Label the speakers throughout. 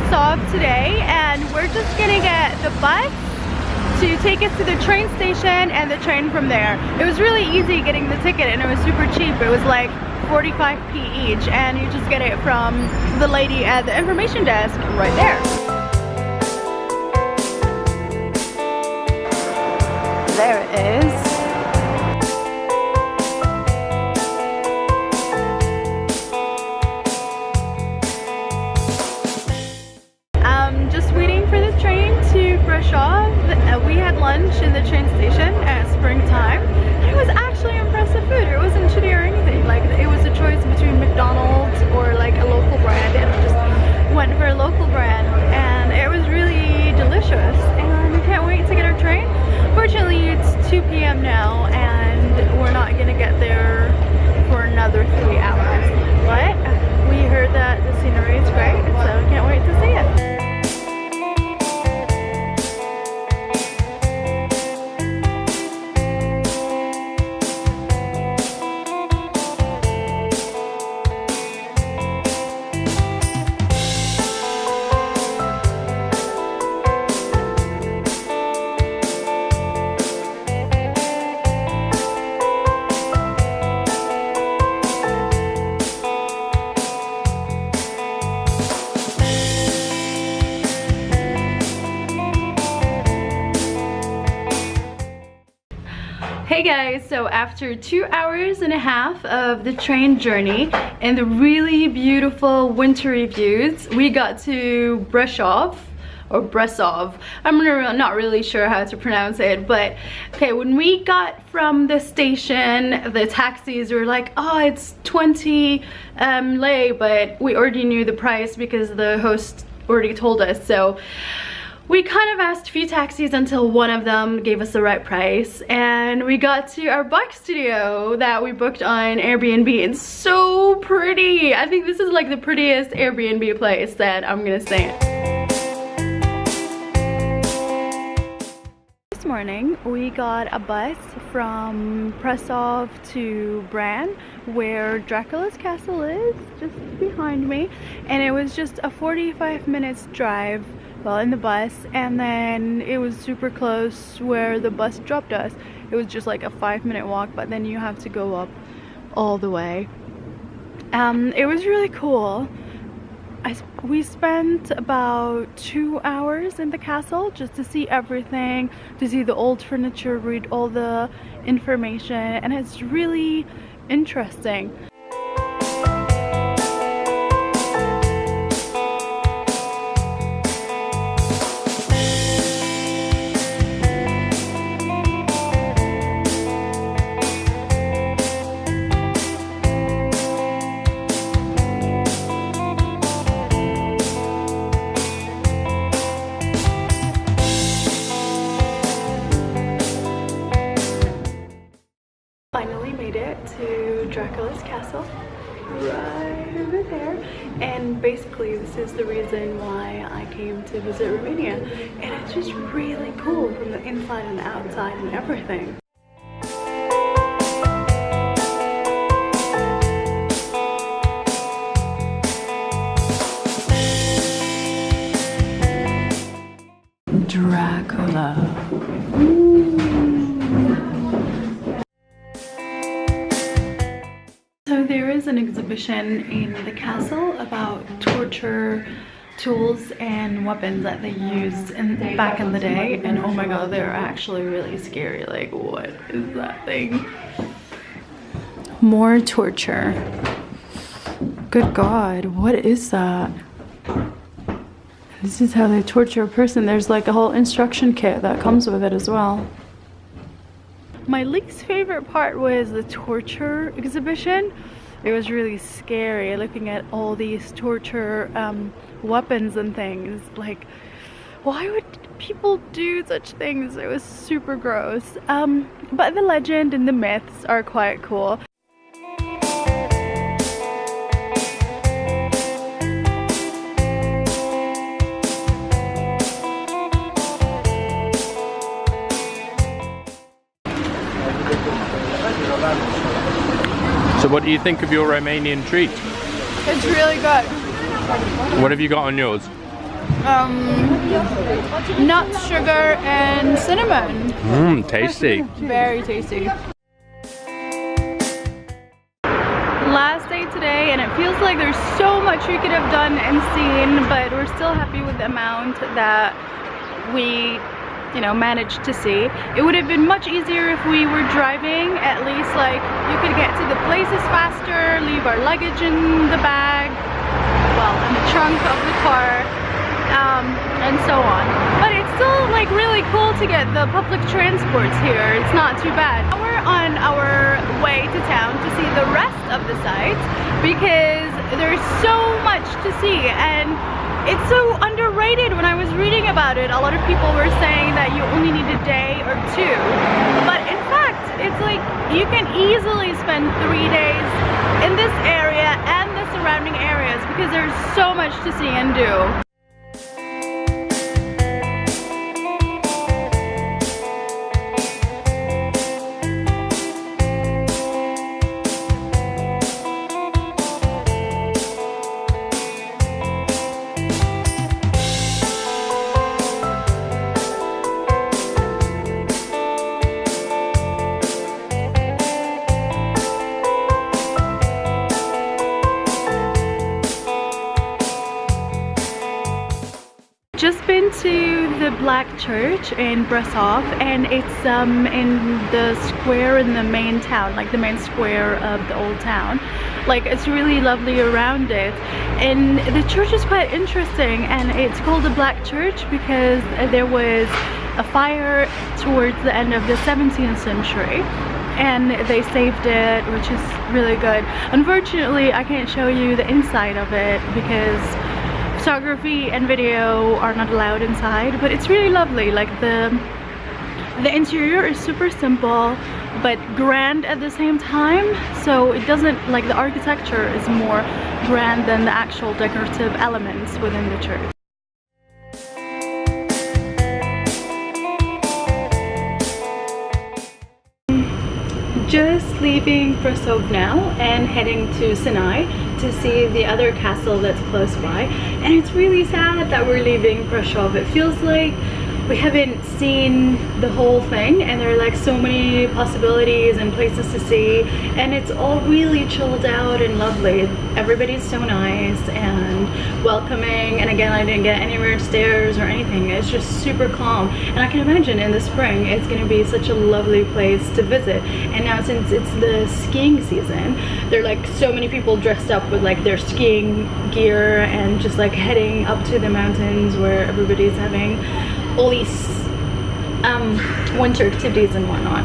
Speaker 1: Brasov today, and we're just gonna get the bus to take us to the train station and the train from there. It was really easy getting the ticket and it was super cheap. It was like 45p each, and you just get it from the lady at the information desk right there. There it is. Just waiting for the train to Brasov. We had lunch in the train station at springtime. It was actually impressive food. It wasn't shitty or anything. Like, it was a choice between McDonald's or like a local brand, and we just went for a local brand, and it was really delicious. And we can't wait to get our train. Fortunately, it's 2 p.m. now, and we're not gonna get there for another 3 hours. But we heard that the scenery is great, so can't wait to see it. Hey guys, so after 2 hours and a half of the train journey and the really beautiful wintry views, we got to Brasov, or Brasov. I'm not really sure how to pronounce it, but okay, when we got from the station, the taxis were like, oh, it's 20 lei, but we already knew the price because the host already told us. So we kind of asked a few taxis until one of them gave us the right price, and we got to our bike studio that we booked on Airbnb. It's so pretty. I think this is like the prettiest Airbnb place that I'm gonna stay in. This morning we got a bus from Brasov to Bran, where Dracula's castle is, just behind me, and it was just a 45 minutes drive, well, in the bus, and then it was super close where the bus dropped us. It was just like a 5-minute walk, but then you have to go up all the way. It was really cool. We spent about 2 hours in the castle just to see everything, to see the old furniture, read all the information, and it's really interesting. Finally made it to Dracula's castle, right over there, and basically this is the reason why I came to visit Romania, and it's just really cool from the inside and the outside and everything. Dracula. So there is an exhibition in the castle about torture tools and weapons that they used back in the day, and oh my god, they're actually really scary. Like, what is that thing? More torture. Good god, what is that? This is how they torture a person. There's like a whole instruction kit that comes with it as well. My least favorite part was the torture exhibition. It was really scary looking at all these torture weapons and things. Like, why would people do such things? It was super gross. But the legend and the myths are quite cool.
Speaker 2: So what do you think of your Romanian treat?
Speaker 1: It's really good.
Speaker 2: What have you got on yours?
Speaker 1: nuts, sugar, and cinnamon.
Speaker 2: Mmm, tasty.
Speaker 1: Very tasty. Last day today, and it feels like there's so much we could have done and seen, but we're still happy with the amount that we, you know, managed to see. It would have been much easier if we were driving. At least like you could get to the places faster, leave our luggage in the bag, well, in the trunk of the car, and so on. But it's still like really cool to get the public transports here. It's not too bad. We're on our way to town to see the rest of the sites because there's so much to see, and it's so underrated. When I was reading about it, a lot of people were saying that you only need a day or two, but in fact it's like you can easily spend 3 days in this area and the surrounding areas because there's so much to see and do. Just been to the Black Church in Brasov, and it's in the square in the main town, like the main square of the old town. Like it's really lovely around it, and the church is quite interesting, and it's called the Black Church because there was a fire towards the end of the 17th century and they saved it, which is really good. Unfortunately, I can't show you the inside of it because photography and video are not allowed inside, but it's really lovely. Like the interior is super simple but grand at the same time, so it doesn't, like, the architecture is more grand than the actual decorative elements within the church. Just leaving Brasov now and heading to Sinaia to see the other castle that's close by, and it's really sad that we're leaving Brasov. It feels like we haven't seen the whole thing, and there are like so many possibilities and places to see, and it's all really chilled out and lovely. Everybody's so nice and welcoming, and again, I didn't get anywhere stairs or anything. It's just super calm, and I can imagine in the spring it's going to be such a lovely place to visit. And now since it's the skiing season, there are like so many people dressed up with like their skiing gear and just like heading up to the mountains where everybody's having all these winter activities and whatnot.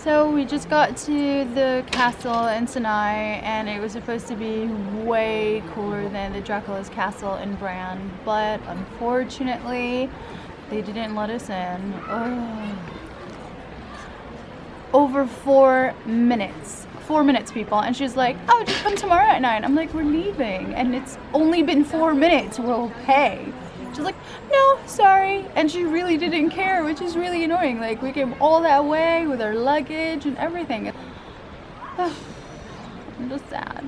Speaker 1: So we just got to the castle in Sinaia, and it was supposed to be way cooler than the Dracula's castle in Bran, but unfortunately they didn't let us in. Ugh. Over 4 minutes. 4 minutes, people. And she's like, oh, just come tomorrow at 9. I'm like, we're leaving and it's only been 4 minutes, we'll pay. She's like, no, sorry. And she really didn't care, which is really annoying. Like, we came all that way with our luggage and everything. I'm just sad.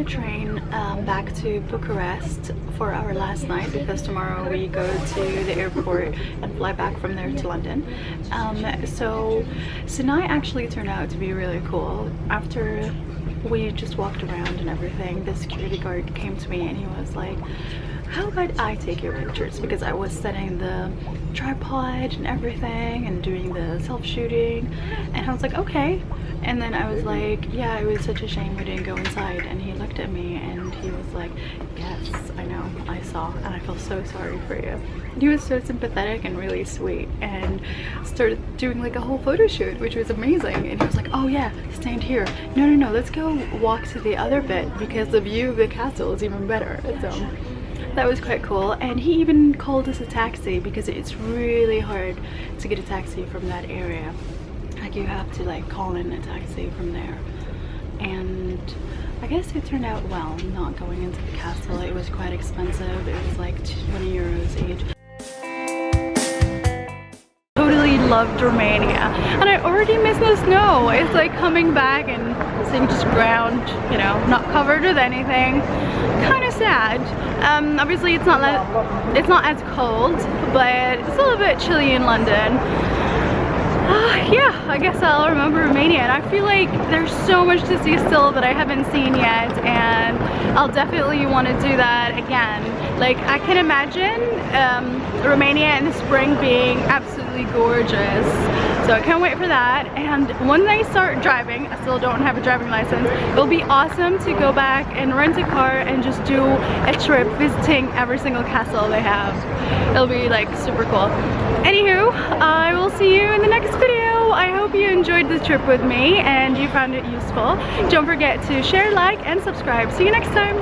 Speaker 1: Train back to Bucharest for our last night, because tomorrow we go to the airport and fly back from there to London. So Sinaia actually turned out to be really cool. After we just walked around and everything, the security guard came to me and he was like, how about I take your pictures? Because I was setting the tripod and everything and doing the self-shooting, and I was like, okay. And then I was like, yeah, it was such a shame we didn't go inside, and he looked looked at me and he was like, yes, I know, I saw, and I feel so sorry for you. And he was so sympathetic and really sweet, and started doing like a whole photo shoot, which was amazing. And he was like, oh yeah, stand here. No, let's go walk to the other bit because the view of the castle is even better. So that was quite cool. And he even called us a taxi because it's really hard to get a taxi from that area. Like you have to like call in a taxi from there. And I guess it turned out well, not going into the castle. It was quite expensive. It was like 20 euros each. Totally loved Romania, and I already miss the snow. It's like coming back and seeing just ground, you know, not covered with anything. Kind of sad. Obviously it's not as cold, but it's a little bit chilly in London. Yeah, I guess I'll remember Romania, and I feel like there's so much to see still that I haven't seen yet, and I'll definitely want to do that again. Like, I can imagine Romania in the spring being absolutely gorgeous, so I can't wait for that. And when I start driving, I still don't have a driving license, it'll be awesome to go back and rent a car and just do a trip visiting every single castle they have. It'll be like super cool. Anywho, I will see you in the next video. I hope you enjoyed the trip with me and you found it useful. Don't forget to share, like, and subscribe. See you next time.